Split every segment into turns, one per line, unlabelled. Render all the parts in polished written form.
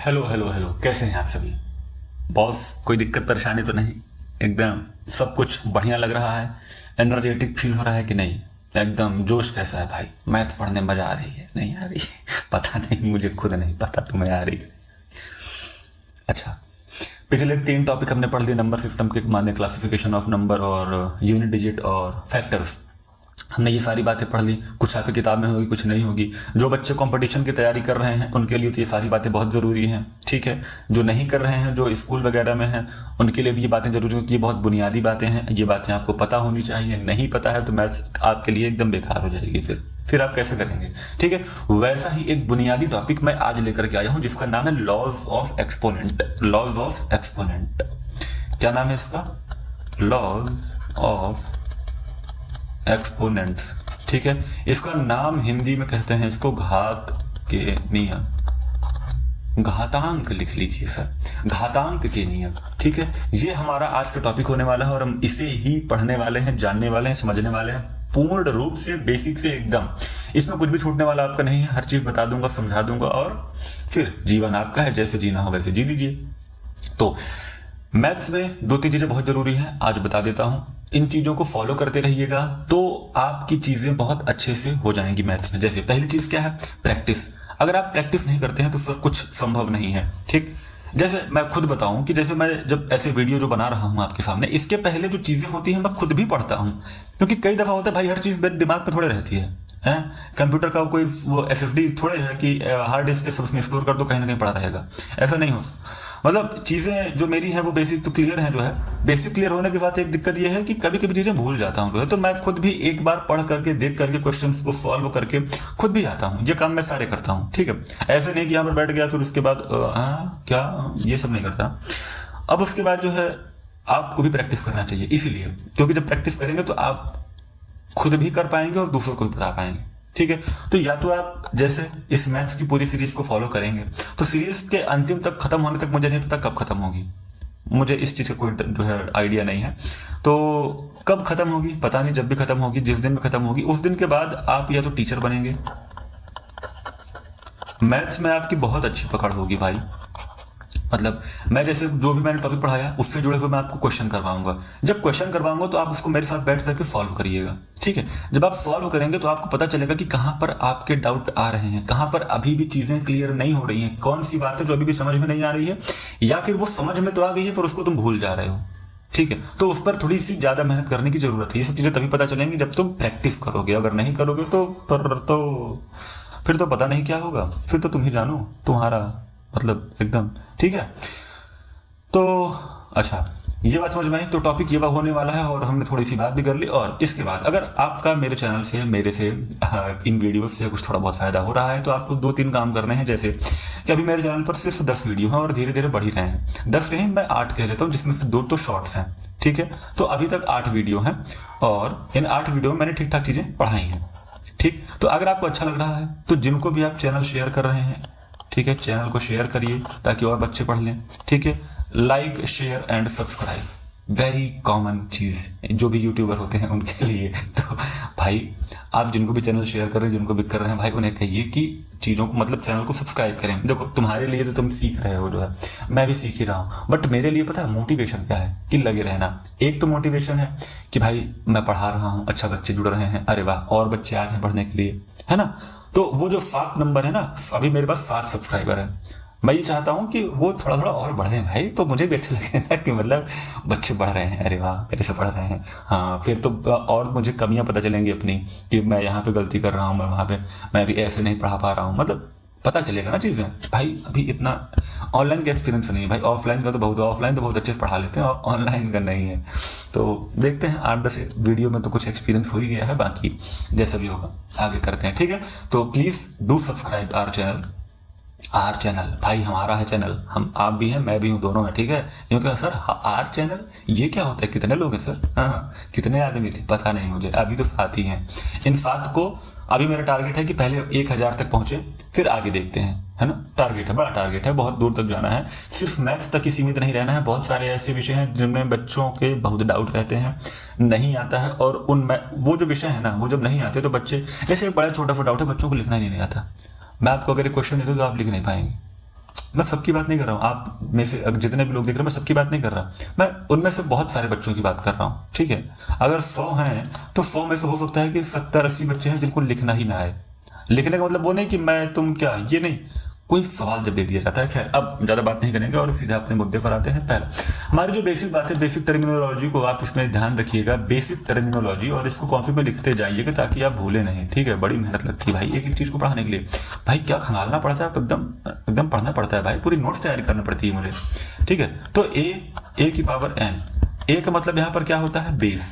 Hello hello hello, कैसे हैं आप सभी। बॉस, कोई दिक्कत परेशानी तो नहीं? एकदम सब कुछ बढ़िया लग रहा है? एनर्जेटिक फील हो रहा है कि नहीं? एकदम जोश कैसा है भाई? मैथ पढ़ने मजा आ रही है नहीं आ रही? पता नहीं, मुझे खुद नहीं पता तुम्हें आ रही है। अच्छा, पिछले 3 टॉपिक हमने पढ़ लिए नंबर सिस्टम के, माने क्लासिफिकेशन ऑफ नंबर और यूनिट डिजिट और फैक्टर्स। हमने ये सारी बातें पढ़ ली। कुछ आपकी किताब में होगी, कुछ नहीं होगी। जो बच्चे कंपटीशन की तैयारी कर रहे हैं उनके लिए तो ये सारी बातें बहुत ज़रूरी हैं, ठीक है। जो नहीं कर रहे हैं, जो स्कूल वगैरह में हैं, उनके लिए भी ये बातें जरूरी हैं, कि ये बहुत बुनियादी बातें हैं। ये बातें आपको पता होनी चाहिए। नहीं पता है तो मैथ्स आपके लिए एकदम बेकार हो जाएगी। फिर आप कैसे करेंगे? ठीक है। वैसा ही एक बुनियादी टॉपिक मैं आज लेकर के आया हूं, जिसका नाम है laws of exponent. Laws of exponent, क्या नाम है इसका? लॉज ऑफ एक्सपोनेंट्स, ठीक है। इसका नाम हिंदी में कहते हैं इसको घात के नियम। घातांक लिख लीजिए सर, घातांक के नियम, ठीक है। ये हमारा आज का टॉपिक होने वाला है और हम इसे ही पढ़ने वाले हैं, जानने वाले हैं, समझने वाले हैं पूर्ण रूप से, बेसिक से एकदम। इसमें कुछ भी छूटने वाला आपका नहीं है। हर चीज बता दूंगा, समझा दूंगा, और फिर जीवन आपका है, जैसे जीना हो वैसे जी लीजिए। तो मैथ्स में 2-3 चीजें बहुत जरूरी हैं, आज बता देता हूं। इन चीजों को फॉलो करते रहिएगा तो आपकी चीजें बहुत अच्छे से हो जाएंगी मैथ्स में। जैसे पहली चीज क्या है? प्रैक्टिस। अगर आप प्रैक्टिस नहीं करते हैं तो फिर कुछ संभव नहीं है, ठीक। जैसे मैं खुद बताऊं कि जैसे मैं जब ऐसे वीडियो जो बना रहा हूं आपके सामने, इसके पहले जो चीजें होती हैं मैं खुद भी पढ़ता हूं, क्योंकि कई दफा होता है भाई, हर चीज मेरे दिमाग में थोड़े रहती है। कंप्यूटर का कोई वो एसएसडी थोड़े है कि हार्ड डिस्क के सब उसमें स्टोर कर दो, कहीं ना कहीं पड़ा रहेगा। ऐसा नहीं होता। मतलब चीजें जो मेरी हैं वो बेसिक तो क्लियर हैं, जो है बेसिक क्लियर होने के साथ एक दिक्कत ये है कि कभी कभी चीजें भूल जाता हूँ, तो मैं खुद भी एक बार पढ़ करके, देख करके, क्वेश्चंस को सॉल्व करके खुद भी आता हूँ। ये काम मैं सारे करता हूँ, ठीक है। ऐसे नहीं कि यहाँ पर बैठ गया फिर उसके बाद क्या, ये सब नहीं करता। अब उसके बाद जो है आपको भी प्रैक्टिस करना चाहिए, इसीलिए क्योंकि जब प्रैक्टिस करेंगे तो आप खुद भी कर पाएंगे और दूसरों को भी बता पाएंगे, ठीक है। तो या तो आप जैसे इस मैथ्स की पूरी सीरीज को फॉलो करेंगे तो सीरीज के अंतिम तक खत्म होने तक मुझे नहीं पता कब खत्म होगी, मुझे इस चीज का कोई जो है आइडिया नहीं है। तो कब खत्म होगी पता नहीं, जब भी खत्म होगी, जिस दिन भी खत्म होगी, उस दिन के बाद आप या तो टीचर बनेंगे, मैथ्स में आपकी बहुत अच्छी पकड़ होगी भाई। मतलब मैं जैसे जो भी मैंने टॉपिक पढ़ाया उससे जुड़े हुए मैं आपको क्वेश्चन करवाऊंगा। जब क्वेश्चन करवाऊंगा तो आप उसको मेरे साथ बैठ करके सॉल्व करिएगा, ठीक है। जब आप सॉल्व करेंगे तो आपको पता चलेगा कि कहाँ पर आपके डाउट आ रहे हैं, कहाँ पर अभी भी चीजें क्लियर नहीं हो रही हैं, कौन सी बात है जो अभी भी समझ में नहीं आ रही है, या फिर वो समझ में तो आ गई है पर उसको तुम भूल जा रहे हो, ठीक है। तो उस पर थोड़ी सी ज्यादा मेहनत करने की जरूरत है। ये सब चीजें तभी पता चलेंगी जब तुम प्रैक्टिस करोगे। अगर नहीं करोगे तो फिर तो पता नहीं क्या होगा, फिर तो तुम ही जानो, तुम्हारा मतलब एकदम, ठीक है। तो अच्छा, ये बात समझ में आई। तो टॉपिक ये होने वाला है और हमने थोड़ी सी बात भी कर ली। और इसके बाद अगर आपका मेरे चैनल से, मेरे से, इन वीडियो से कुछ थोड़ा बहुत फायदा हो रहा है तो आपको 2-3 काम करने हैं। जैसे कि अभी मेरे चैनल पर सिर्फ 10 वीडियो हैं और धीरे धीरे बढ़ ही रहे हैं। 10 नहीं, मैं 8 कह लेता हूँ, जिसमें से 2 तो शॉर्ट्स हैं, ठीक है। तो अभी तक 8 वीडियो हैं और इन 8 वीडियो में मैंने ठीक ठाक चीजें पढ़ाई हैं, ठीक। तो अगर आपको अच्छा लग रहा है तो जिनको भी आप चैनल शेयर कर रहे हैं, ठीक है, चैनल को शेयर करिए ताकि और बच्चे पढ़ लें, ठीक है। Like, share and subscribe, very common चीज जो भी यूट्यूबर होते हैं उनके लिए। तो भाई आप जिनको भी चैनल शेयर कर रहे हैं, जिनको भी कर रहे हैं, भाई उन्हें कहिए कि चीजों को, मतलब चैनल को सब्सक्राइब करें। देखो तुम्हारे लिए तो तुम सीख रहे हो, जो है मैं भी सीख ही रहा हूँ, बट मेरे लिए पता है मोटिवेशन क्या है? कि लगे रहना। एक तो मोटिवेशन है कि भाई मैं पढ़ा रहा हूँ, अच्छा बच्चे जुड़ रहे हैं, अरे वाह और बच्चे आ रहे हैं पढ़ने के लिए, है ना। तो वो जो 7 नंबर है ना, अभी मेरे पास 7 सब्सक्राइबर है। मैं ये चाहता हूँ कि वो थोड़ा थोड़ा और बढ़े भाई, तो मुझे भी अच्छा लगेगा कि मतलब बच्चे बढ़ रहे हैं, अरे वाह मेरे से पढ़ रहे हैं। हाँ, फिर तो और मुझे कमियां पता चलेंगी अपनी, कि मैं यहाँ पे गलती कर रहा हूँ, मैं वहाँ पे मैं भी ऐसे नहीं पढ़ा पा रहा हूँ, मतलब पता चलेगा ना चीज़ें। भाई अभी इतना ऑनलाइन का एक्सपीरियंस नहीं है भाई, ऑफलाइन का तो बहुत, ऑफलाइन तो बहुत अच्छे से पढ़ा लेते हैं और ऑनलाइन का नहीं है। तो देखते हैं 8-10 वीडियो में तो कुछ एक्सपीरियंस हो ही गया है, बाकी जैसा भी होगा आगे करते हैं, ठीक है। तो please do subscribe our channel. भाई हमारा है चैनल, हम आप भी हैं, मैं भी हूँ, दोनों है, ठीक है। ये मतलब सर आर चैनल ये क्या होता है? कितने लोग हैं सर? हाँ, कितने आदमी थे पता नहीं मुझे, अभी तो 7 ही हैं। इन 7 को अभी मेरा टारगेट है कि पहले 1000 तक पहुंचे, फिर आगे देखते हैं, है ना। टारगेट है, बड़ा टारगेट है, बहुत दूर तक जाना है। सिर्फ मैथ्स तक ही सीमित नहीं रहना है। बहुत सारे ऐसे विषय हैं जिनमें बच्चों के बहुत डाउट रहते हैं, नहीं आता है, और उनमें वो जो विषय है ना, वो जब नहीं आते तो बच्चे, जैसे एक बड़ा छोटा सा डाउट है, बच्चों को लिखना ही नहीं आता। मैं आपको अगर एक क्वेश्चन दे दूँ तो आप लिख नहीं पाएंगे, मैं सबकी बात नहीं कर रहा हूँ, आप में से जितने भी लोग देख रहे हैं मैं सबकी बात नहीं कर रहा, मैं उनमें से बहुत सारे बच्चों की बात कर रहा हूँ। ठीक है, अगर 100 हैं तो 100 में से हो सकता है कि 70-80 बच्चे हैं जिनको लिखना ही ना आए। लिखने का मतलब वो नहीं कि मैं तुम क्या, ये नहीं, कोई सवाल जब दे दिया जाता है। खैर अब ज्यादा बात नहीं करेंगे और सीधा अपने मुद्दे पर आते हैं। पहला हमारी जो बेसिक बात है, बेसिक टर्मिनोलॉजी को आप इसमें ध्यान रखिएगा, बेसिक टर्मिनोलॉजी, और इसको कॉपी पे लिखते जाइएगा ताकि आप भूले नहीं। ठीक है, बड़ी मेहनत लगती है भाई एक एक चीज को पढ़ाने के लिए, भाई क्या खंगालना पड़ता है, एकदम एकदम पढ़ना पड़ता है भाई, पूरी नोट्स तैयारी करनी पड़ती है मुझे। ठीक है, तो ए की पावर एन, ए का मतलब यहाँ पर क्या होता है, बेस।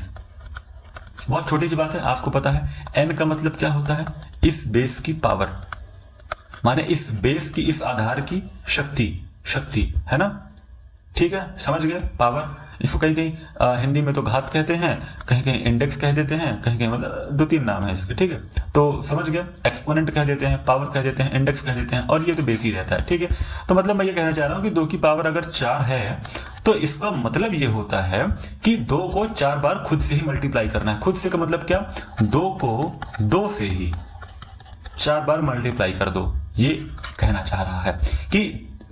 बहुत छोटी सी बात है, आपको पता है। एन का मतलब क्या होता है, इस बेस की पावर, माने इस बेस की, इस आधार की शक्ति है ना। ठीक है, समझ गए पावर। इसको कहीं कहीं हिंदी में तो घात कहते हैं, कहीं कहीं इंडेक्स कह देते हैं, कहीं कहीं मतलब 2-3 नाम है इसके। ठीक है, तो समझ गए, एक्सपोनेंट कह देते हैं, पावर कह देते हैं, इंडेक्स कह देते हैं, और ये तो बेस ही रहता है। ठीक है, तो मतलब मैं ये कहना चाह रहा हूं कि 2 की पावर अगर 4 है तो इसका मतलब ये होता है कि 2 को 4 बार खुद से ही मल्टीप्लाई करना है। खुद से का मतलब क्या, 2 को 2 से ही 4 बार मल्टीप्लाई कर दो। ये कहना चाह रहा है कि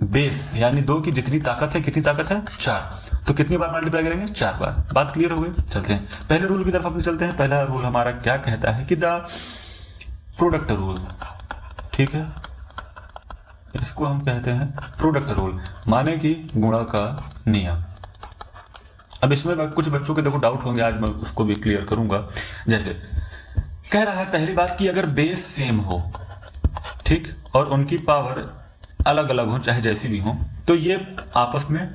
बेस यानी 2 की जितनी ताकत है, कितनी ताकत है, 4, तो कितनी बार मल्टीप्लाई करेंगे, 4 बार। बात क्लियर हो गई। चलते हैं पहले रूल की तरफ अपने चलते हैं। पहला रूल हमारा क्या कहता है कि द प्रोडक्ट रूल। ठीक है, इसको हम कहते हैं प्रोडक्ट रूल, माने कि गुणा का नियम। अब इसमें कुछ बच्चों के देखो डाउट होंगे, आज मैं उसको भी क्लियर करूंगा। जैसे कह रहा है पहली बात कि अगर बेस सेम हो, ठीक, और उनकी पावर अलग अलग हो, चाहे जैसी भी हो, तो ये आपस में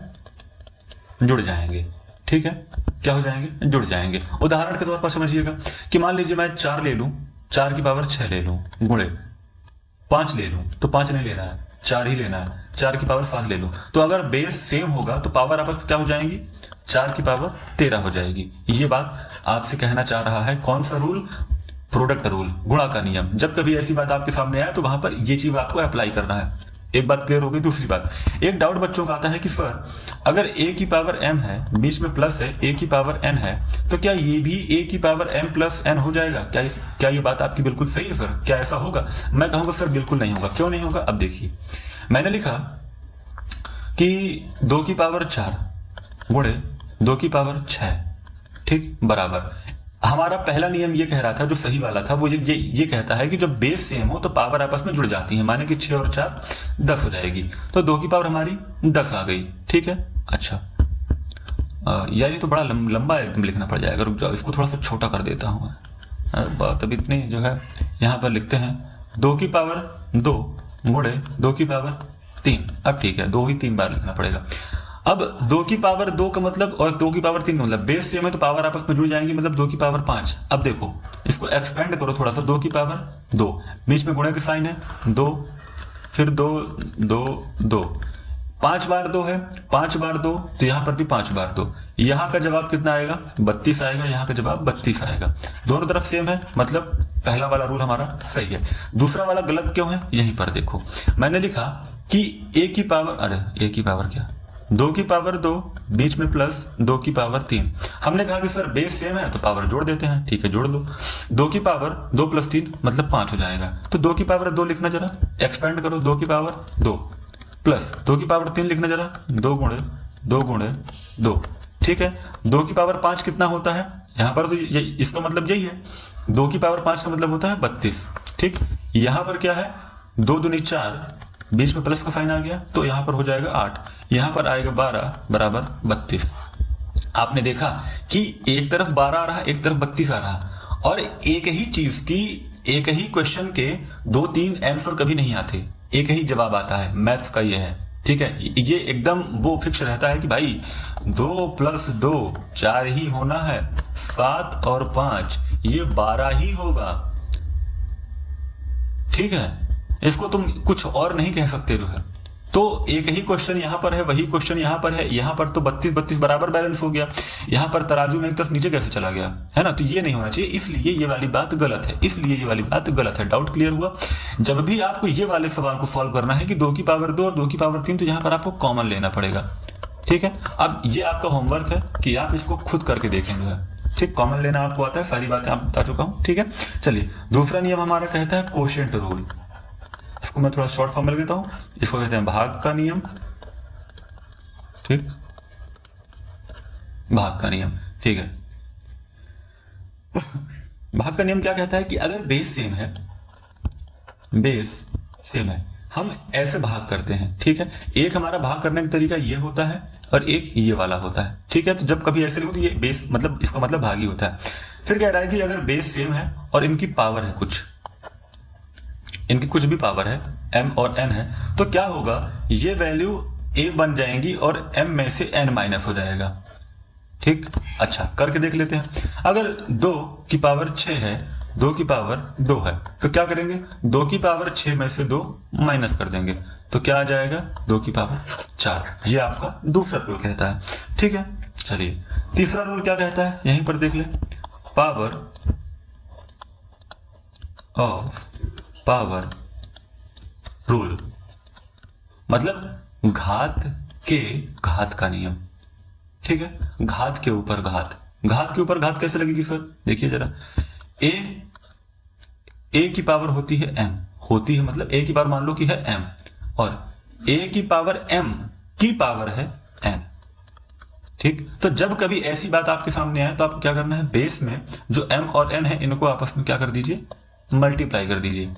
जुड़ जाएंगे। ठीक है, क्या हो जाएंगे, जुड़ जाएंगे। उदाहरण के तौर पर समझिएगा कि मान लीजिए मैं 4 ले लूं, 4 की पावर 6 ले लूं, गुणे 5 ले लूं, तो 5 नहीं लेना है, 4 ही लेना है। 4 की पावर 7 ले लूं, तो अगर बेस सेम होगा तो पावर आपस में क्या हो जाएंगी, 4 की पावर 13 हो जाएगी। ये बात आपसे कहना चाह रहा है। कौन सा रूल, प्रोडक्ट रूल, गुणा का नियम। जब कभी ऐसी बात आपके सामने आए तो वहां पर ये चीज आपको अप्लाई करना है। एक बात क्लियर हो गई। दूसरी बात, एक डाउट बच्चों का आता है कि सर अगर a की पावर m है, बीच में प्लस है, a की पावर n है, तो क्या ये भी a की पावर m प्लस n हो जाएगा? क्या ये बात आपकी बिल्कुल सही है सर? क्या ऐसा होगा? मैं कहूंगा सर बिल्कुल नहीं होगा। क्यों नहीं होगा? अब देखिए, मैंने लिखा कि 2 की पावर 4 गुणे 2 की पावर 6, ठीक, बराबर। हमारा पहला नियम ये कह रहा था, जो सही वाला था, वो ये कहता है कि जब बेस सेम हो तो पावर आपस में जुड़ जाती है। माने कि 6 और 4 10 हो जाएगी, तो 2 की पावर हमारी 10 आ गई। ठीक है, अच्छा यार ये तो बड़ा लंबा एकदम लिखना पड़ जाएगा, रुक जाओ, इसको थोड़ा सा छोटा कर देता हूँ मैं। बात अभी इतनी जो है, यहाँ पर लिखते हैं 2 की पावर 2 गुणे 2 की पावर 3। अब ठीक है, 2 ही 3 बार लिखना पड़ेगा। अब 2 की पावर 2 का मतलब और 2 की पावर 3 का मतलब बेस सेम है तो पावर आपस में जुड़ जाएंगी, मतलब 2 की पावर 5। अब देखो इसको एक्सपेंड करो थोड़ा सा, 2 की पावर 2, बीच में गुणे का साइन है, 2 फिर 2 2 2, 5 बार 2 है, 5 बार 2, तो यहां पर भी 5 बार 2। यहां का जवाब कितना आएगा? 32 आएगा। यहां का जवाब 32 आएगा। दोनों तरफ सेम है, मतलब पहला वाला रूल हमारा सही है। दूसरा वाला गलत क्यों है? यहीं पर देखो, मैंने लिखा कि a की पावर, अरे a की पावर क्या, 2 की पावर 2, बीच में प्लस 2 की पावर 3। हमने कहा कि सर बेस सेम है तो पावर जोड़ देते हैं। ठीक है, जोड़ दो। 2 की पावर 2 प्लस 3 मतलब 5 हो जाएगा। तो 2 की पावर 2 लिखना जरा, एक्सपेंड करो, 2 की पावर 2 प्लस 2 की पावर 3 लिखना जरा, 2 गुणे 2 गुणे 2। ठीक है, 2 की पावर 5 कितना होता है? यहाँ पर तो इसका मतलब यही है, 2 की पावर 5 का मतलब होता है 32। ठीक, यहाँ पर क्या है, 2 दूनी 4, बीच में प्लस का साइन आ गया, तो यहां पर हो जाएगा 8, यहां पर आएगा 12 बराबर 32। आपने देखा कि एक तरफ 12 आ रहा, एक तरफ 32 आ रहा, और एक ही चीज की, एक ही क्वेश्चन के 2-3 आंसर कभी नहीं आते, एक ही जवाब आता है। मैथ्स का ये है। ठीक है, ये एकदम वो फिक्स रहता है कि भाई 2 प्लस 2 4 ही होना है, 7 और 5 ये 12 ही होगा। ठीक है, इसको तुम कुछ और नहीं कह सकते जो है। तो एक ही क्वेश्चन यहां पर है, वही क्वेश्चन यहां पर है, यहां पर तो 32-32 बराबर बैलेंस हो गया, यहां पर तराजू में एक तरफ नीचे कैसे चला गया, है ना? तो ये नहीं होना चाहिए, इसलिए ये वाली बात गलत है, इसलिए ये वाली बात गलत है। डाउट क्लियर हुआ? जब भी आपको ये वाले सवाल को सॉल्व करना है कि 2 की पावर 2 और 2 की पावर 3, तो यहां पर आपको कॉमन लेना पड़ेगा। ठीक है, अब ये आपका होमवर्क है कि आप इसको खुद करके देखेंगे। ठीक, कॉमन लेना आपको आता है, सारी बातें आप बता चुका हूं। ठीक है, चलिए दूसरा नियम हमारा कहता है कोशेंट रूल। इसको मैं थोड़ा शॉर्ट फॉर्म में लिख देता हूँ, इसको कहते हैं भाग का नियम। ठीक, भाग का नियम। ठीक है, भाग का नियम क्या कहता है कि अगर बेस सेम है, बेस सेम है, हम ऐसे भाग करते हैं। ठीक है, एक हमारा भाग करने का तरीका ये होता है और एक ये वाला होता है। ठीक है, तो जब कभी ऐसे लिखो तो ये बेस मतलब इसका मतलब भागी होता है। फिर कह रहा है कि अगर बेस सेम है और इनकी पावर है कुछ, इनकी कुछ भी पावर है, m और n है, तो क्या होगा, ये वैल्यू a बन जाएंगी और m में से n माइनस हो जाएगा। ठीक, अच्छा करके देख लेते हैं। अगर 2 की पावर 6 है, 2 की पावर 2 है, तो क्या करेंगे, 2 की पावर 6 में से 2 माइनस कर देंगे, तो क्या आ जाएगा, 2 की पावर 4। ये आपका दूसरा रूल कहता है। ठीक है, चलिए तीसरा रूल क्या कहता है, यहीं पर देख ले, पावर ऑफ पावर रूल, मतलब घात के घात का नियम। ठीक है, घात के ऊपर घात, घात के ऊपर घात कैसे लगेगी सर, देखिए जरा, ए की पावर होती है m, होती है मतलब a की पावर मान लो कि है m, और a की पावर m की पावर है n। ठीक, तो जब कभी ऐसी बात आपके सामने आए तो आपको क्या करना है, बेस में जो m और n है इनको आपस में क्या कर दीजिए, मल्टीप्लाई कर दीजिए।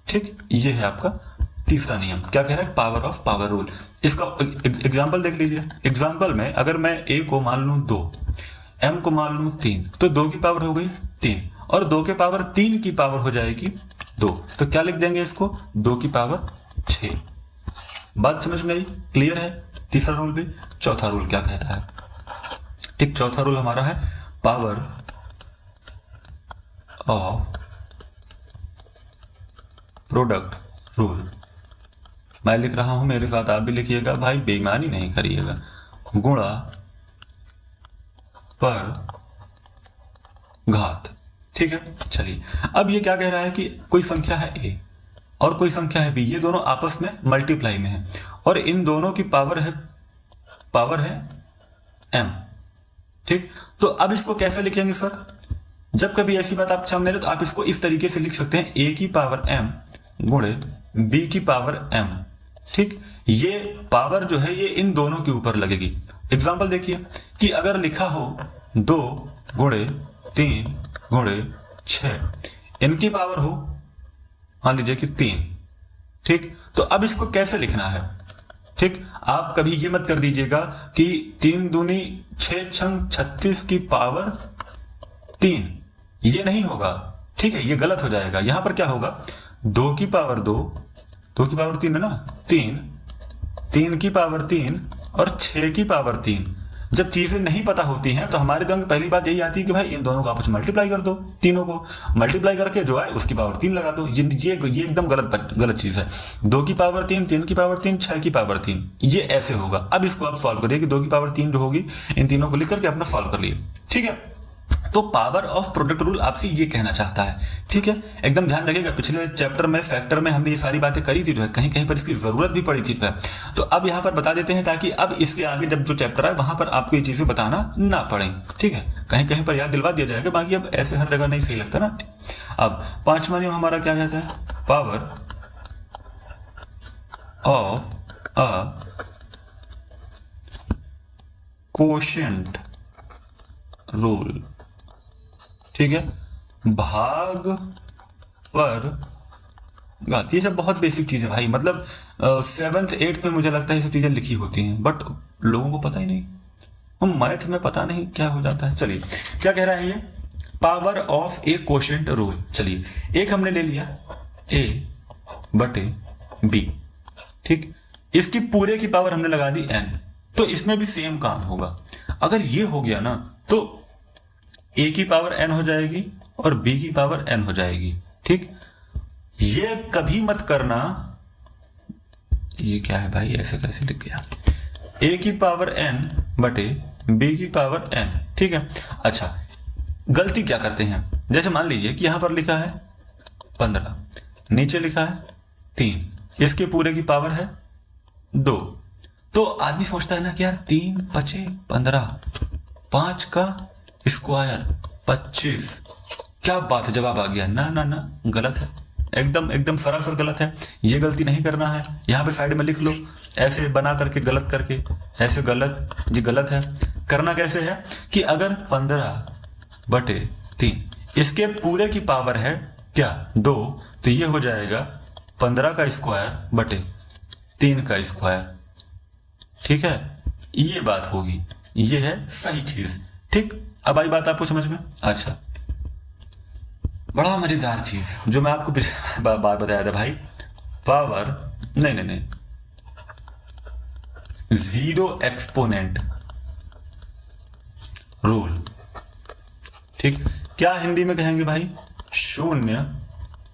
ठीक, ये है आपका तीसरा नियम। क्या कह रहा है, पावर ऑफ पावर रूल। इसका एग्जांपल देख लीजिए। एग्जांपल में अगर मैं a को मान लूं 2, m को मान लूं 3, तो 2 की पावर हो गई 3 और 2 के पावर 3 की पावर हो जाएगी 2, तो क्या लिख देंगे इसको, 2 की पावर 6। बात समझ में आई, क्लियर है। तीसरा रूल भी। चौथा रूल क्या कहता है, ठीक, चौथा रूल हमारा है पावर ऑफ प्रोडक्ट रूल। मैं लिख रहा हूं, मेरे साथ आप भी लिखिएगा भाई, बेईमानी नहीं करिएगा। गुणा पर घात। ठीक है, चलिए अब ये क्या कह रहा है कि कोई संख्या है a और कोई संख्या है b, ये दोनों आपस में मल्टीप्लाई में है और इन दोनों की पावर है m। ठीक, तो अब इसको कैसे लिखेंगे सर, जब कभी ऐसी बात आप सामने रहे तो आप इसको इस तरीके से लिख सकते हैं, a की पावर m गुणे b की पावर m। ठीक, ये पावर जो है ये इन दोनों के ऊपर लगेगी। एग्जांपल देखिए कि अगर लिखा हो 2 गुणे 3 गुणे 6, इनकी पावर हो मान लीजिए कि 3। ठीक, तो अब इसको कैसे लिखना है, ठीक, आप कभी ये मत कर दीजिएगा कि 3 दूनी 6 छंग 36 की पावर 3, ये नहीं होगा। ठीक है, ये गलत हो जाएगा। यहां पर क्या होगा, 2 की पावर 2, 2 की पावर 3 है ना, 3 की पावर 3 और 6 की पावर 3। जब चीजें नहीं पता होती हैं तो हमारे दिमाग में पहली बात यही आती है कि भाई इन दोनों को आपस में मल्टीप्लाई कर दो, तीनों को मल्टीप्लाई करके जो है उसकी पावर 3 लगा दो। ये एकदम गलत चीज है। 2 की पावर 3, 3 की पावर 3, 6 की पावर 3, ये ऐसे होगा। अब इसको आप सॉल्व करिए कि 2 की पावर 3 जो होगी, इन तीनों को लिख करके अपना सॉल्व कर लिए। ठीक है, तो पावर ऑफ प्रोडक्ट रूल आपसे ये कहना चाहता है। ठीक है, एकदम ध्यान रखिएगा, पिछले चैप्टर में फैक्टर में हमने ये सारी बातें करी थी, जो है कहीं कहीं पर इसकी जरूरत भी पड़ी थी। तो अब यहाँ पर बता देते हैं ताकि अब इसके आगे जब जो चैप्टर आए वहां पर आपको ये चीजें बताना ना पड़े। ठीक है, कहीं कहीं पर याद दिलवा दिया जाएगा, बाकी अब ऐसे हर जगह नहीं सही लगता ना। अब पांचवा नियम हमारा क्या कहता है, power of a quotient rule. ठीक है, भाग पर घात, ये सब बहुत बेसिक चीज है भाई, मतलब 7th 8th में मुझे लगता है ये सब चीजें लिखी होती हैं, बट लोगों को पता ही नहीं, हम मैथ में पता नहीं क्या हो जाता है। चलिए क्या कह रहा है ये, power of A quotient rule. चलिए एक हमने ले लिया a बटे b। ठीक, इसकी पूरे की पावर हमने लगा दी n, तो इसमें भी सेम काम होगा। अगर ये हो गया ना तो a की पावर n हो जाएगी और b की पावर n हो जाएगी। ठीक, ये कभी मत करना, ये क्या है भाई, ऐसे कैसे लिख गया, a की पावर n बटे b की पावर n। ठीक है, अच्छा गलती क्या करते हैं, जैसे मान लीजिए कि यहां पर लिखा है 15, नीचे लिखा है 3, इसके पूरे की पावर है 2, तो आदमी सोचता है ना कि यार 3 5 15, 5 का स्क्वायर 25, क्या बात है, जवाब आ गया। ना ना ना, गलत है। एकदम एकदम सरासर गलत है, ये गलती नहीं करना है। यहाँ पे साइड में लिख लो ऐसे बना करके, गलत करके, ऐसे गलत, ये गलत है। करना कैसे है कि अगर 15/3 इसके पूरे की पावर है क्या 2, तो ये हो जाएगा 15 का स्क्वायर बटे 3 का स्क्वायर। ठीक है, ये बात होगी, ये है सही चीज। ठीक, अब आई बात आपको समझ में। अच्छा, बड़ा मजेदार चीज जो मैं आपको बात बताया था भाई, पावर नहीं 0 एक्सपोनेंट रूल। ठीक, क्या हिंदी में कहेंगे भाई? शून्य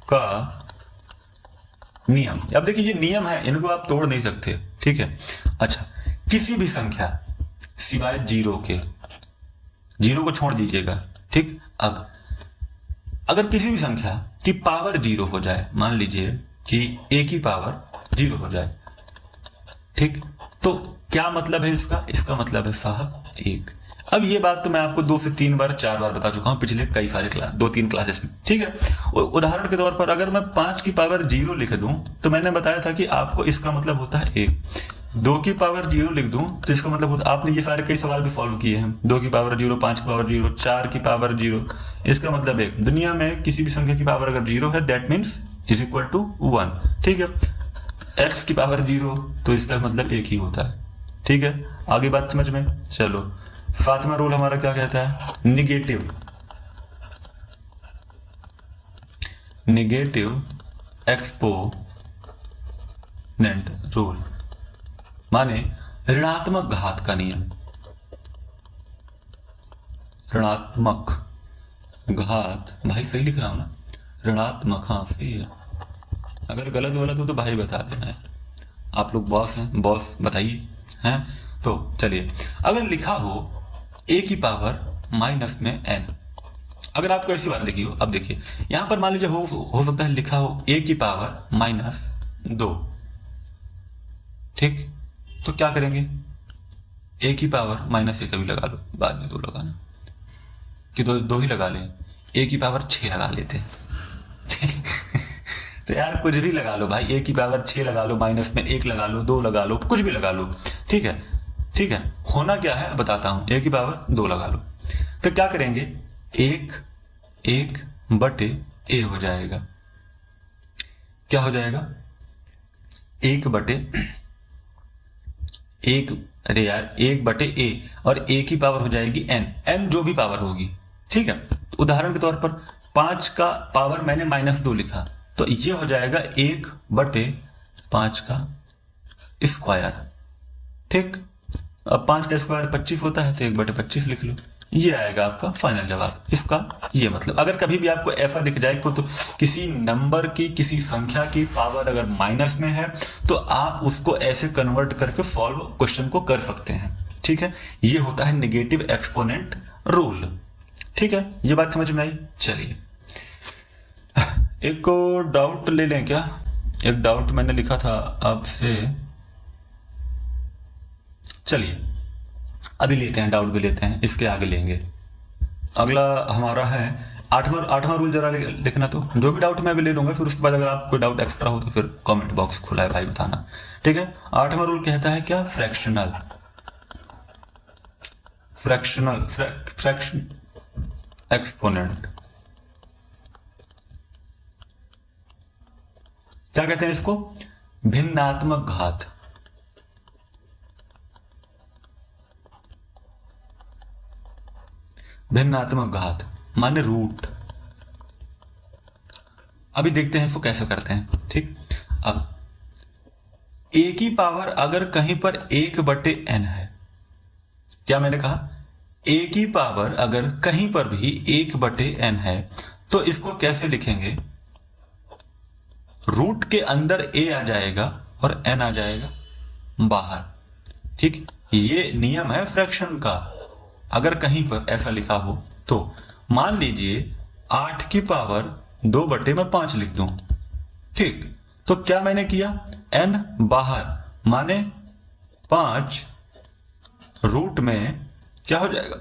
का नियम। अब देखिए ये नियम है, इनको आप तोड़ नहीं सकते। ठीक है, अच्छा, किसी भी संख्या सिवाय 0 के, 0 को छोड़ दीजिएगा। ठीक, अब अगर किसी भी संख्या की पावर 0 हो जाए, मान लीजिए कि a की पावर 0 हो जाए, ठीक, तो क्या मतलब है इसका? इसका मतलब है साहब 1। अब ये बात तो मैं आपको 2 से 3 बार 4 बार बता चुका हूं पिछले कई सारे 2-3 क्लासेस में। ठीक है, उदाहरण के तौर पर अगर मैं 5 की पावर 0 लिख दूं तो मैंने बताया था कि आपको इसका मतलब होता है 1। 2 की पावर 0 लिख दूं तो इसका मतलब होता है, आपने ये सारे कई सवाल भी सॉल्व किए हैं, 2 की पावर 0, 5 की पावर 0, 4 की पावर 0, इसका मतलब 1। दुनिया में किसी भी संख्या की पावर अगर 0 है that means is equal to 1। ठीक है, x की पावर 0 तो इसका मतलब 1 ही होता है। ठीक है, आगे बात समझ में। चलो, 7वां रूल हमारा क्या कहता है? निगेटिव एक्सपोनेंट रूल, माने ऋणात्मक घात का नियम। ऋणात्मक घात, भाई सही लिख रहा हूं ना? ऋणात्मक, हाँ सही है। अगर गलत गलत हो तो भाई बता देना है, आप लोग बॉस हैं, बॉस बताइए हैं। तो चलिए, अगर लिखा हो a की पावर माइनस में n, अगर आपको ऐसी बात लिखी हो, अब देखिए यहां पर मान लीजिए हो सकता है लिखा हो a की पावर -2। ठीक, तो क्या करेंगे? a की पावर -1 कभी लगा लो, बाद में 2 लगाना, कि दो ही लगा लें, a की पावर 6 लगा लेते हैं। तो यार कुछ भी लगा लो भाई, a की पावर 6 लगा लो, माइनस में 1 लगा लो, 2 लगा लो, कुछ भी लगा लो। ठीक है, ठीक है, होना क्या है बताता हूं, a की पावर 2 लगा लो, तो क्या करेंगे? 1 बटे a हो जाएगा। क्या हो जाएगा? 1 बटे 1, अरे यार 1 बटे a, और a की पावर हो जाएगी n जो भी पावर होगी। ठीक है, तो उदाहरण के तौर पर 5 का पावर मैंने -2 लिखा, तो ये हो जाएगा 1 बटे 5 का स्क्वायर। ठीक, अब 5 का स्क्वायर 25 होता है, तो 1 बटे 25 लिख लो, ये आएगा आपका फाइनल जवाब। इसका ये मतलब, अगर कभी भी आपको ऐसा दिख जाए को, तो किसी नंबर की, किसी संख्या की पावर अगर माइनस में है तो आप उसको ऐसे कन्वर्ट करके सॉल्व क्वेश्चन को कर सकते हैं। ठीक है, ये होता है नेगेटिव एक्सपोनेंट रूल। ठीक है, ये बात समझ में आई। चलिए, एक डाउट ले लें क्या? एक डाउट मैंने लिखा था आपसे, चलिए अभी लेते हैं, डाउट भी लेते हैं, इसके आगे लेंगे। अगला हमारा है 8वां रूल, जरा लिखना। तो जो भी डाउट मैं अभी ले लूंगा, फिर उसके बाद अगर आप कोई डाउट एक्स्ट्रा हो तो फिर कमेंट बॉक्स खुला है भाई, बताना। ठीक है, 8वां रूल कहता है क्या? Fraction exponent. क्या कहते हैं इसको? भिन्नात्मक घात। भिन्नात्मक घात माने रूट। अभी देखते हैं इसको कैसे करते हैं। ठीक, अब a की पावर अगर कहीं पर 1 बटे n है, क्या मैंने कहा? a की पावर अगर कहीं पर भी 1 बटे n है, तो इसको कैसे लिखेंगे? रूट के अंदर a आ जाएगा और n आ जाएगा बाहर। ठीक, ये नियम है फ्रैक्शन का। अगर कहीं पर ऐसा लिखा हो तो मान लीजिए 8 की पावर 2 बटे में 5 लिख दूं। ठीक, तो क्या मैंने किया? n बाहर माने 5 रूट में क्या हो जाएगा?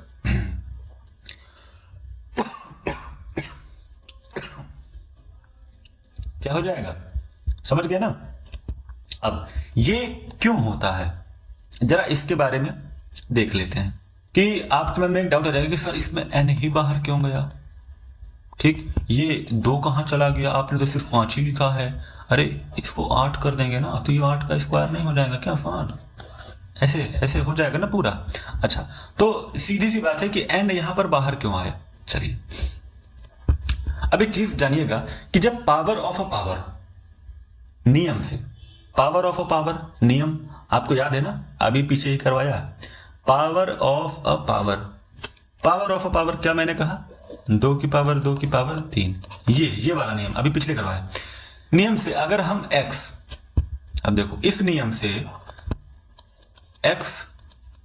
क्या हो जाएगा, समझ गए ना। अब ये क्यों होता है, जरा इसके बारे में देख लेते हैं कि आपके मन में एक डाउट आ जाएगा कि सर इसमें n ही बाहर क्यों गया। ठीक, ये 2 कहाँ चला गया, आपने तो सिर्फ 5 ही लिखा है। अरे इसको 8 कर देंगे ना तो ये 8 का स्क्वायर नहीं हो जाएगा क्या सर, ऐसे ऐसे हो जाएगा ना पूरा। अच्छा, तो सीधी सी बात है कि n यहां पर बाहर क्यों आया। चलिए अब एक चीज जानिएगा कि जब पावर ऑफ अ पावर नियम से, पावर ऑफ अ पावर नियम आपको याद है ना, अभी पीछे ही करवाया, power of a power, power of a power क्या मैंने कहा, 2 की पावर 2 की पावर 3, ये वाला नियम अभी पिछले करवाया। नियम से अगर हम x, अब देखो इस नियम से x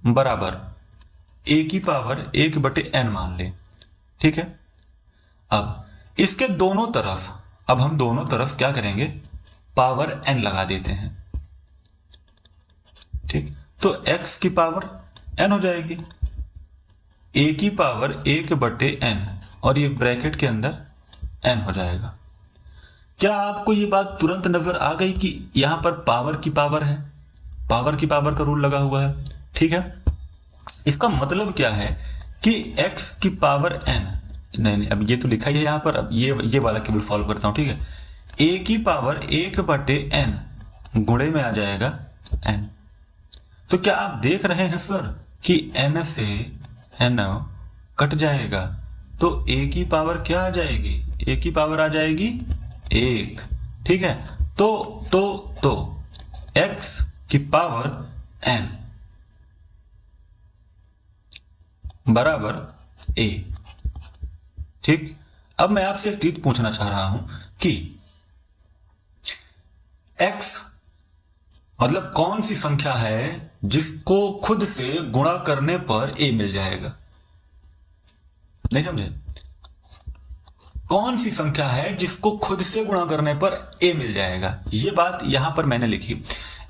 बराबर a की पावर 1/n मान ले, ठीक है। अब इसके दोनों तरफ, अब हम दोनों तरफ क्या करेंगे, पावर n लगा देते हैं, ठीक। तो x की पावर n हो जाएगी, a की पावर 1/n और ये ब्रैकेट के अंदर n हो जाएगा। क्या आपको ये बात तुरंत नजर आ गई कि यहां पर पावर की पावर है, पावर की पावर का रूल लगा हुआ है, ठीक है। इसका मतलब क्या है कि x की पावर n, नहीं अब ये तो लिखा ही है यहां पर, अब ये वाला केवल सॉल्व करता हूं, ठीक है। a की पावर 1/n गुणे में आ जाएगा n। तो क्या आप देख रहे हैं सर कि n से n कट जाएगा तो a की पावर क्या आ जाएगी, a की पावर आ जाएगी 1, ठीक है। तो x की पावर n बराबर a, ठीक। अब मैं आपसे एक चीज पूछना चाह रहा हूं कि x मतलब कौन सी संख्या है जिसको खुद से गुणा करने पर a मिल जाएगा, नहीं समझे, कौन सी संख्या है जिसको खुद से गुणा करने पर a मिल जाएगा। ये बात यहां पर मैंने लिखी,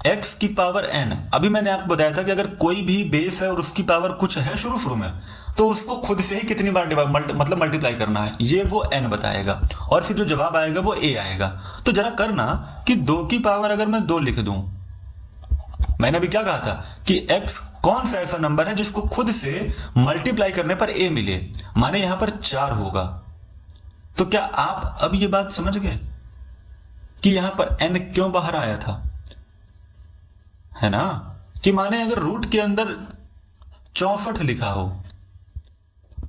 x की पावर n, अभी मैंने आपको बताया था कि अगर कोई भी बेस है और उसकी पावर कुछ है शुरू में, तो उसको खुद से ही कितनी बार मतलब मल्टीप्लाई करना है, ये वो n बताएगा और फिर जो जवाब आएगा वो a आएगा। तो जरा करना कि 2 की पावर अगर मैं 2 लिख दूं, मैंने अभी क्या कहा था कि x कौन सा ऐसा नंबर है जिसको खुद से मल्टीप्लाई करने पर a मिले, माने यहां पर 4 होगा। तो क्या आप अब ये बात समझ गए कि यहां पर n क्यों बाहर आया था, है ना, कि माने अगर रूट के अंदर 64 लिखा हो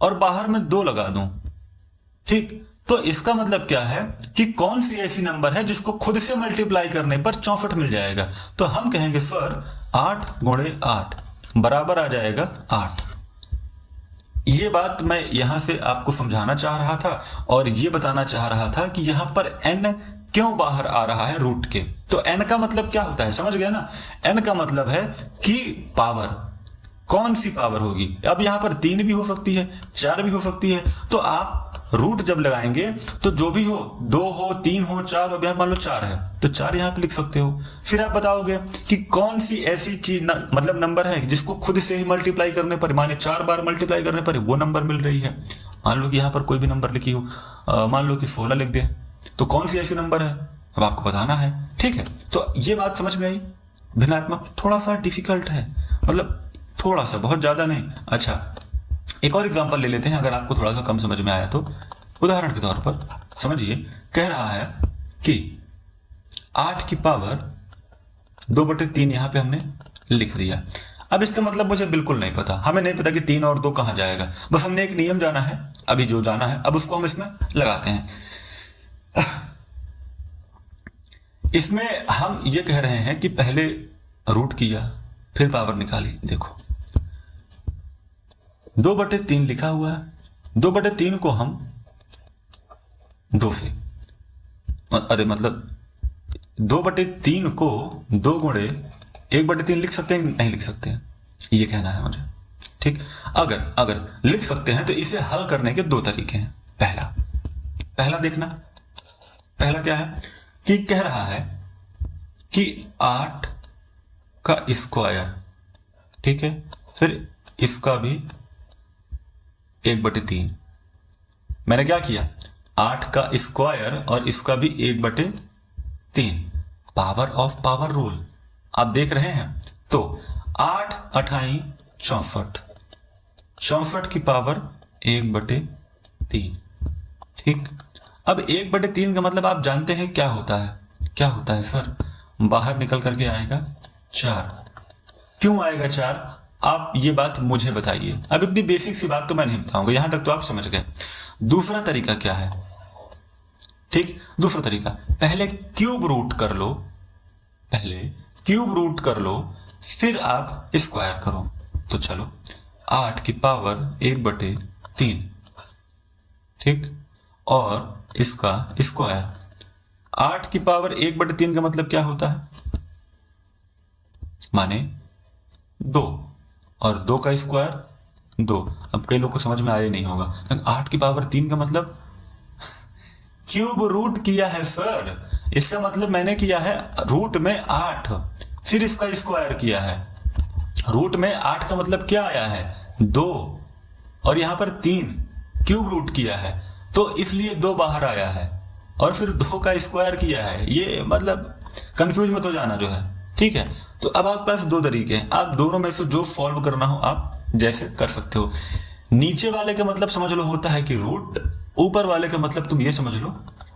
और बाहर में 2 लगा दूं, ठीक, तो इसका मतलब क्या है कि कौन सी ऐसी नंबर है जिसको खुद से मल्टीप्लाई करने पर 64 मिल जाएगा। तो हम कहेंगे सर 8 × 8 बराबर आ जाएगा 8। ये बात मैं यहां से आपको समझाना चाह रहा था और ये बताना चाह रहा था कि यहां पर n क्यों बाहर आ रहा है रूट के। तो n का मतलब क्या होता है, समझ गया ना। n का मतलब है कि पावर, कौन सी पावर होगी। अब यहां पर 3 भी हो सकती है, 4 भी हो सकती है। तो आप रूट जब लगाएंगे तो जो भी हो, 2 हो, 3 हो, 4 हो, अब यहां मान लो 4 है तो 4 यहां पे लिख सकते हो। फिर आप बताओगे कि कौन सी ऐसी चीज मतलब नंबर है जिसको खुद से ही मल्टीप्लाई करने पर, माने 4 बार मल्टीप्लाई करने पर वो नंबर मिल रही है। मान लो कि यहां पर कोई भी नंबर लिखी हो, मान लो कि 16 लिख दे, तो कौन सी ऐसी नंबर है अब आपको बताना है, ठीक है। तो ये बात समझ में आई। भिन्नात्मक थोड़ा सा डिफिकल्ट है, मतलब थोड़ा सा, बहुत ज्यादा नहीं। अच्छा, एक और एग्जांपल ले लेते हैं, अगर आपको थोड़ा सा कम समझ में आया तो। उदाहरण के तौर पर समझिए, कह रहा है कि 8 की पावर 2/3 यहां पे हमने लिख दिया। अब इसका मतलब मुझे बिल्कुल नहीं पता, हमें नहीं पता कि 3 और 2 कहां जाएगा, बस हमने एक नियम जाना है, अभी जो जाना है अब उसको हम इसमें लगाते हैं। इसमें हम ये कह रहे हैं कि पहले रूट किया फिर पावर निकाली। देखो 2/3 लिखा हुआ है, 2/3 को हम 2 से, अरे मतलब 2/3 को 2 गुणे 1/3 लिख सकते हैं, नहीं लिख सकते हैं, ये कहना है मुझे, ठीक। अगर लिख सकते हैं तो इसे हल करने के 2 तरीके हैं। पहला देखना, पहला क्या है कि कह रहा है कि 8 का स्क्वायर, ठीक है, फिर इसका भी 1/3। मैंने क्या किया, 8 का स्क्वायर और इसका भी 1/3 3, पावर ऑफ पावर रूल आप देख रहे हैं। तो 8 अठाई 64, 64 की पावर 1/3। ठीक, अब 1/3 का मतलब आप जानते हैं क्या होता है, क्या होता है सर, बाहर निकल करके आएगा 4। क्यों आएगा 4, आप ये बात मुझे बताइए। अब इतनी बेसिक सी बात तो मैं नहीं बताऊंगा, यहां तक तो आप समझ गए। दूसरा तरीका क्या है, ठीक, दूसरा तरीका, पहले क्यूब रूट कर लो, पहले क्यूब रूट कर लो, फिर आप स्क्वायर करो। तो चलो 8 की पावर 1/3, ठीक, और इसका स्क्वायर। 8 की पावर 1/3 का मतलब क्या होता है, माने 2, और 2 का स्क्वायर 2। अब कई लोग को समझ में आया नहीं होगा, 8 की पावर 3 का मतलब क्यूब रूट किया है सर, इसका मतलब मैंने किया है रूट में 8, फिर इसका स्क्वायर किया है। रूट में 8 का मतलब क्या आया है, 2, और यहां पर 3 क्यूब रूट किया है, तो इसलिए 2 बाहर आया है, और फिर 2 का स्क्वायर किया है। ये मतलब कंफ्यूज मत हो जाना जो है, ठीक है। तो अब आपके पास 2 तरीके हैं, आप दोनों में से जो सॉल्व करना हो आप जैसे कर सकते हो। नीचे वाले का मतलब समझ लो होता है कि रूट, ऊपर वाले का मतलब तुम ये समझ लो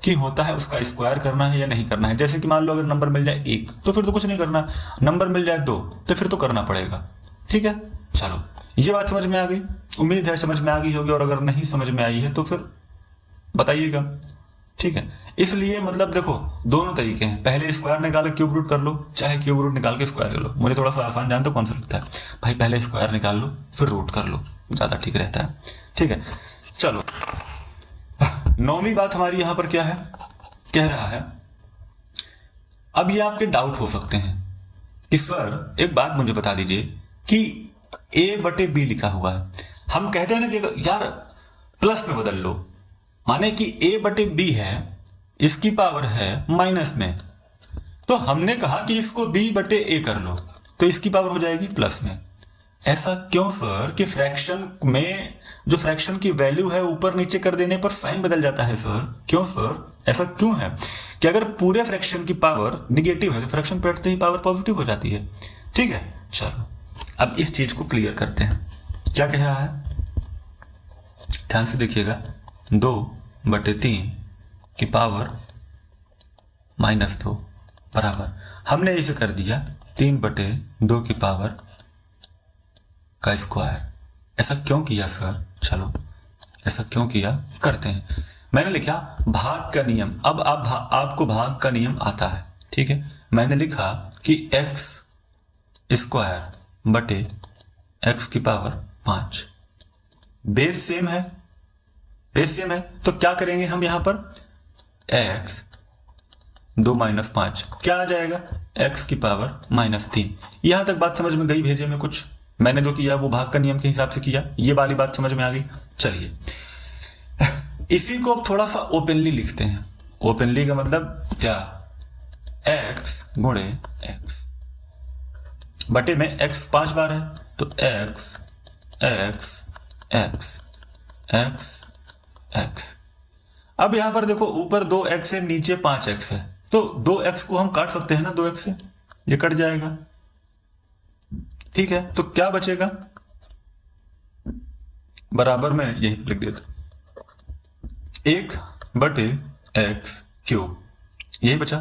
कि होता है उसका स्क्वायर करना है या नहीं करना है। जैसे कि मान लो अगर नंबर मिल जाए 1 तो फिर तो कुछ नहीं करना, नंबर मिल जाए 2 तो फिर तो करना पड़ेगा, ठीक है। चलो ये बात समझ में आ गई, उम्मीद है समझ में आ गई होगी, और अगर नहीं समझ में आई है तो फिर बताइएगा, ठीक है। इसलिए मतलब देखो दोनों तरीके हैं, पहले स्क्वायर निकाल के क्यूब रूट कर लो, चाहे क्यूब रूट निकाल के स्क्वायर कर लो। मुझे थोड़ा सा आसान जानते हो कौन सा लगता है, भाई पहले स्क्वायर निकाल लो फिर रूट कर लो, ज्यादा ठीक रहता है, ठीक है। चलो 9वीं बात हमारी यहां पर क्या है, कह रहा है, अब ये आपके डाउट हो सकते हैं कि सर एक बात मुझे बता दीजिए कि A/B लिखा हुआ है, हम कहते हैं ना कि यार प्लस में बदल लो, माने कि A/B है, इसकी पावर है माइनस में, तो हमने कहा कि इसको B/A कर लो तो इसकी पावर हो जाएगी प्लस में। ऐसा क्यों सर कि फ्रैक्शन में जो फ्रैक्शन की वैल्यू है ऊपर नीचे कर देने पर साइन बदल जाता है सर, क्यों सर, ऐसा क्यों है कि अगर पूरे फ्रैक्शन की पावर निगेटिव है तो फ्रैक्शन पलटते ही पावर पॉजिटिव हो जाती है, ठीक है। चलो अब इस चीज को क्लियर करते हैं, क्या कह रहा है, ध्यान से देखिएगा। 2/3 की पावर -2 बराबर, हमने इसे कर दिया 3/2 की पावर का स्क्वायर। ऐसा क्यों किया सर, चलो ऐसा क्यों किया करते हैं। मैंने लिखा भाग का नियम, अब आपको भाग का नियम आता है, ठीक है। मैंने लिखा कि x² की पावर 5, बेस सेम है, बेस सेम है, तो क्या करेंगे हम यहां पर, x 2 - 5 क्या आ जाएगा, x की पावर -3। यहां तक बात समझ में गई, भेजे में कुछ मैंने जो किया वो भाग का नियम के हिसाब से किया, ये वाली बात समझ में आ गई। चलिए इसी को अब थोड़ा सा ओपनली लिखते हैं। ओपनली का मतलब क्या, x गुणे x बटे में x 5 बार है, तो x x x x x। अब यहां पर देखो ऊपर 2x है नीचे 5x है, तो 2x को हम काट सकते हैं ना, 2x से ये कट जाएगा, ठीक है। तो क्या बचेगा, बराबर में यही लिख देता 1/x³, यही बचा।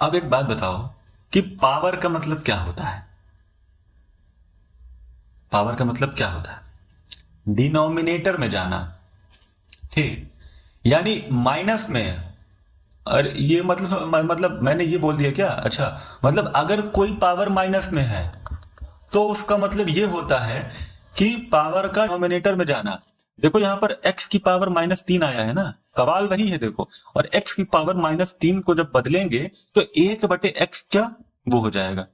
अब एक बात बताओ कि पावर का मतलब क्या होता है, पावर का मतलब क्या होता है, डिनोमिनेटर में जाना, ठीक, यानी माइनस में। और ये मतलब मैंने ये बोल दिया क्या, अच्छा मतलब अगर कोई पावर माइनस में है तो उसका मतलब ये होता है कि पावर का डिनोमिनेटर में जाना। देखो यहां पर x की पावर -3 आया है ना, सवाल वही है देखो, और x की पावर -3 को जब बदलेंगे तो 1/x क्या वो हो जाएगा,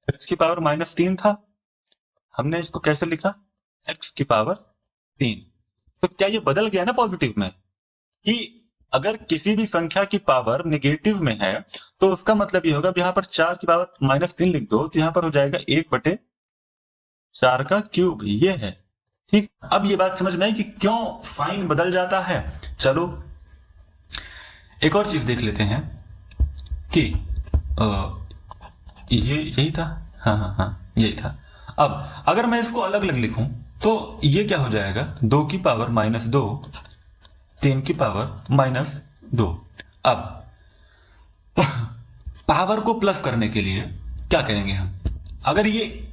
x की पावर -3 था, हमने इसको कैसे लिखा, x की पावर 3, तो क्या ये बदल गया ना पॉजिटिव में, कि अगर किसी भी संख्या की पावर नेगेटिव में है तो उसका मतलब ये होगा, यहां पर 4 की पावर -3 लिख दो तो यहां पर हो जाएगा 1/4 का क्यूब, ये है, ठीक। अब ये बात समझ में आई कि क्यों साइन बदल जाता है। चलो एक और चीज देख लेते हैं कि ये यही था, हाँ यही था। अब अगर मैं इसको अलग अलग लिखूं तो ये क्या हो जाएगा, 2 की पावर -2, 3 की पावर -2। अब पावर को प्लस करने के लिए क्या करेंगे हम, अगर ये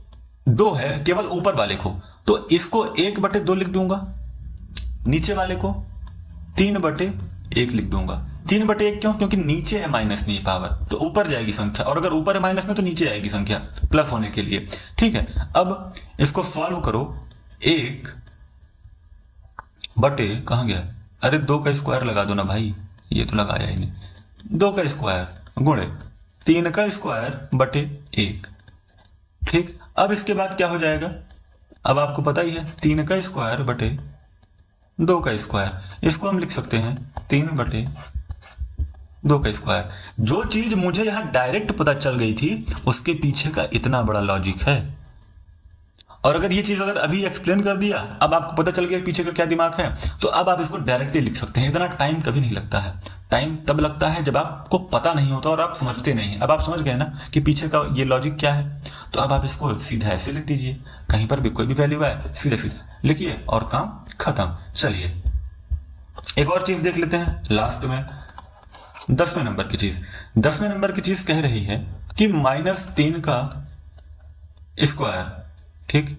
2 है केवल ऊपर वाले को, तो इसको 1/2 लिख दूंगा, नीचे वाले को 3/1 लिख दूंगा। 3/1 क्यों, क्योंकि नीचे है माइनस नहीं पावर, तो ऊपर जाएगी संख्या, और अगर ऊपर है माइनस में तो नीचे आएगी संख्या प्लस होने के लिए। ठीक है, अब इसको सॉल्व करो। 1/, कहां गया, अरे 2 का स्क्वायर लगा दो ना भाई, ये तो लगाया ही नहीं। 2 का स्क्वायर गुणे 3 का स्क्वायर बटे 1। ठीक, अब इसके बाद क्या हो जाएगा, अब आपको पता ही है 3 का स्क्वायर बटे 2 का स्क्वायर, इसको हम लिख सकते हैं 3/2 का स्क्वायर। जो चीज मुझे यहां डायरेक्ट पता चल गई थी उसके पीछे का इतना बड़ा लॉजिक है। और अगर ये चीज अगर अभी एक्सप्लेन कर दिया, अब आपको पता चल गया पीछे का क्या दिमाग है, तो अब आप इसको डायरेक्टली लिख सकते हैं। इतना टाइम कभी नहीं लगता है, टाइम तब लगता है जब आपको पता नहीं होता और आप समझते नहीं। अब आप समझ गए ना कि पीछे का ये लॉजिक क्या है, तो अब आप इसको सीधा ऐसे लिख दीजिए, कहीं पर भी कोई भी वैल्यू है सीधे सीधे लिखिए और काम खत्म। चलिए एक और चीज देख लेते हैं लास्ट में, 10वें नंबर की चीज। 10वें नंबर की चीज कह रही है कि -3 का स्क्वायर, ठीक,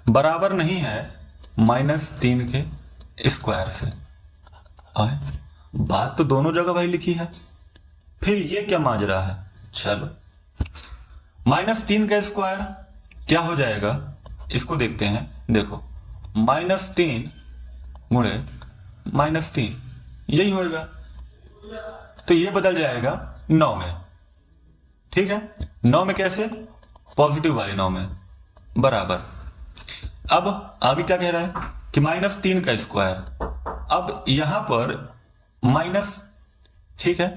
बराबर नहीं है -3 के स्क्वायर से। आए, बात तो दोनों जगह भाई लिखी है, फिर ये क्या माजरा है। चलो -3 का स्क्वायर क्या हो जाएगा, इसको देखते हैं। देखो -3 गुणे -3 यही होएगा, तो ये बदल जाएगा 9 में। ठीक है, 9 में कैसे, पॉजिटिव वाले 9 में, बराबर। अब आगे क्या कह रहा है कि -3 का स्क्वायर, अब यहां पर माइनस, ठीक है,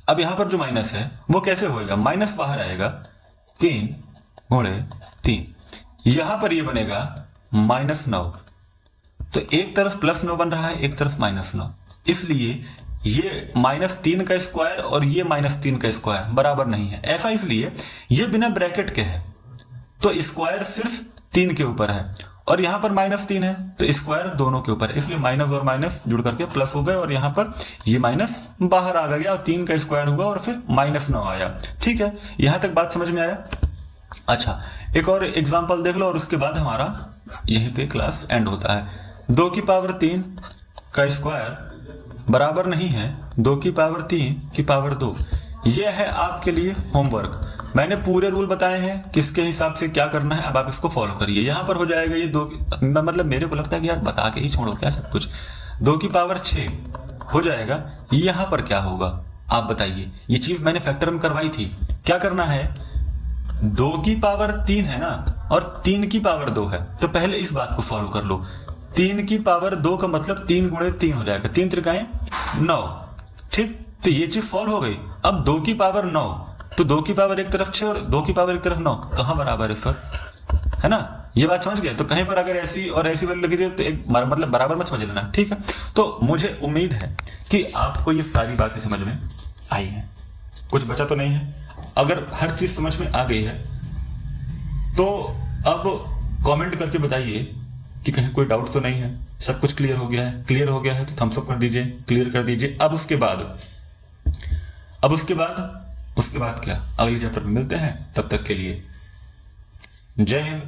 अब यहां पर जो माइनस है वो कैसे होएगा, माइनस बाहर आएगा, 3 गुणे 3, यहां पर ये बनेगा -9। तो एक तरफ +9 बन रहा है, एक तरफ -9, इसलिए ये -3 का स्क्वायर और ये -3 का स्क्वायर बराबर नहीं है। ऐसा इसलिए ये बिना ब्रैकेट के है, तो स्क्वायर सिर्फ 3 के ऊपर है, और यहां पर -3 है तो स्क्वायर दोनों के ऊपर, इसलिए माइनस और माइनस जुड़ करके प्लस हो गए, और यहां पर ये माइनस बाहर आ गया और 3 का स्क्वायर हुआ और फिर -9 आया। ठीक है, यहां तक बात समझ में आया। अच्छा, एक और एग्जांपल देख लो और उसके बाद हमारा यहीं पे क्लास एंड होता है। 2 की पावर 3 का स्क्वायर बराबर नहीं है 2 की पावर 3 की पावर 2। यह है आपके लिए होमवर्क। मैंने पूरे रूल बताए हैं किसके हिसाब से क्या करना है, अब आप इसको फॉलो करिए। यहां पर हो जाएगा ये 2, मतलब मेरे को लगता है कि यार बता के ही छोड़ो क्या सब कुछ। 2 की पावर 6 हो जाएगा, यहां पर क्या होगा आप बताइए। ये चीज मैंने फैक्टर में करवाई थी। क्या करना है, 2 की पावर 3 है ना, और 3 की पावर 2 है, तो पहले इस बात को सॉल्व कर लो। 3 की पावर 2 का मतलब 3 गुणे 3 हो जाएगा, 3 त्रिकाएं 9। ठीक, तो ये चीज सॉल्व हो गई। अब 2 की पावर 9, तो 2 की पावर एक तरफ 6 और 2 की पावर एक तरफ 9, कहां बराबर है सर, है ना। ये बात समझ गए। तो कहीं पर अगर ऐसी और ऐसी वैल्यू लगी थी तो एक मतलब बराबर मत समझ लेना। ठीक है, तो मुझे उम्मीद है कि आपको ये सारी बातें समझ में आई हैं, कुछ बचा तो नहीं है। अगर हर चीज समझ में आ गई है तो अब कमेंट करके बताइए कि कहीं कोई डाउट तो नहीं है, सब कुछ क्लियर हो गया है। क्लियर हो गया है तो थम्स अप कर दीजिए, क्लियर कर दीजिए। अब उसके बाद क्या, अगले चैप्टर में मिलते हैं। तब तक के लिए जय हिंद।